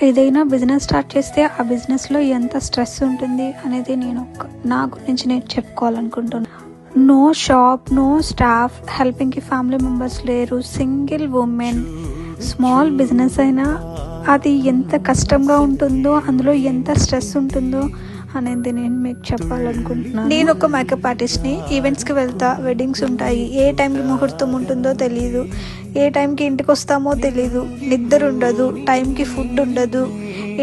ఏదైనా business start చేస్తే ఆ బిజినెస్లో ఎంత స్ట్రెస్ ఉంటుంది అనేది నా గురించి నేను చెప్పుకోవాలనుకుంటున్నాను. నో షాప్, నో స్టాఫ్, హెల్పింగ్కి ఫ్యామిలీ మెంబర్స్ లేరు, సింగిల్ ఉమెన్. స్మాల్ బిజినెస్ అయినా అది ఎంత కష్టంగా ఉంటుందో, అందులో ఎంత స్ట్రెస్ ఉంటుందో అనేది నేను మీకు చెప్పాలనుకుంటున్నాను. నేను ఒక మేకప్ ఆర్టిస్ట్ని. ఈవెంట్స్కి వెళ్తా, వెడ్డింగ్స్ ఉంటాయి. ఏ టైంకి ముహూర్తం ఉంటుందో తెలీదు, ఏ టైంకి ఇంటికి వస్తామో తెలీదు, నిద్ర ఉండదు, టైంకి ఫుడ్ ఉండదు.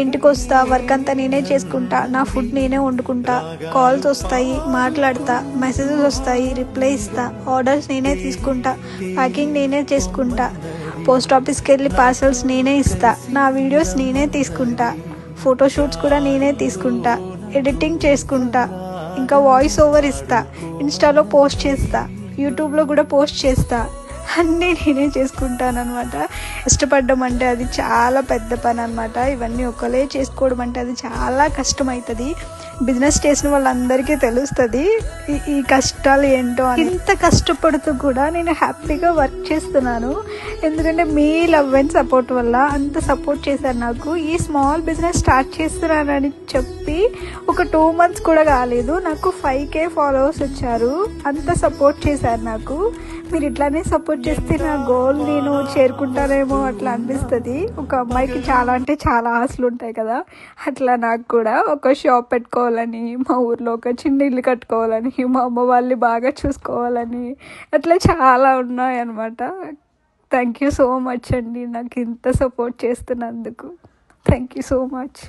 ఇంటికి వస్తా, వర్క్ అంతా నేనే చేసుకుంటా, నా ఫుడ్ నేనే వండుకుంటా, కాల్స్ వస్తాయి, మాట్లాడతా, మెసేజెస్ వస్తాయి, రిప్లై ఇస్తా, ఆర్డర్స్ నేనే తీసుకుంటా, ప్యాకింగ్ నేనే చేసుకుంటా, పోస్ట్ ఆఫీస్కి వెళ్ళి పార్సల్స్ నేనే ఇస్తా, నా వీడియోస్ నేనే తీసుకుంటా, ఫోటోషూట్స్ కూడా నేనే తీసుకుంటా, ఎడిటింగ్ చేసుకుంటా, ఇంకా వాయిస్ ఓవర్ ఇస్తా, ఇన్స్టాలో పోస్ట్ చేస్తా, యూట్యూబ్లో కూడా పోస్ట్ చేస్తా, అన్నీ నేనే చేసుకుంటాను అనమాట. కష్టపడడం అంటే అది చాలా పెద్ద పని అనమాట. ఇవన్నీ ఒకలే చేసుకోవడం అంటే అది చాలా కష్టమవుతుంది. బిజినెస్ చేసిన వాళ్ళందరికీ తెలుస్తుంది ఈ కష్టాలు ఏంటో. ఇంత కష్టపడుతూ కూడా నేను హ్యాపీగా వర్క్ చేస్తున్నాను, ఎందుకంటే మీ లవ్ అండ్ సపోర్ట్ వల్ల. అంత సపోర్ట్ చేశారు నాకు. ఈ స్మాల్ బిజినెస్ స్టార్ట్ చేస్తున్నానని చెప్పి ఒక 2 months కూడా కాలేదు, నాకు 5K ఫాలోవర్స్ వచ్చారు. అంత సపోర్ట్ చేశారు నాకు. మీరు ఇట్లానే సపోర్ట్ చేస్తే నా గోల్ నేను చేరుకుంటానేమో అట్లా అనిపిస్తుంది. ఒక అమ్మాయికి చాలా అంటే చాలా ఆశలు ఉంటాయి కదా, అట్లా నాకు కూడా ఒక షాప్ పెట్టుకోవాలని, మా ఊర్లో ఒక చిన్న ఇల్లు కట్టుకోవాలని, మా అమ్మ వాళ్ళని బాగా చూసుకోవాలని, అట్లా చాలా ఉన్నాయన్నమాట. థ్యాంక్ యూ సో మచ్ అండి నాకు ఇంత సపోర్ట్ చేస్తున్నందుకు. Thank you so much.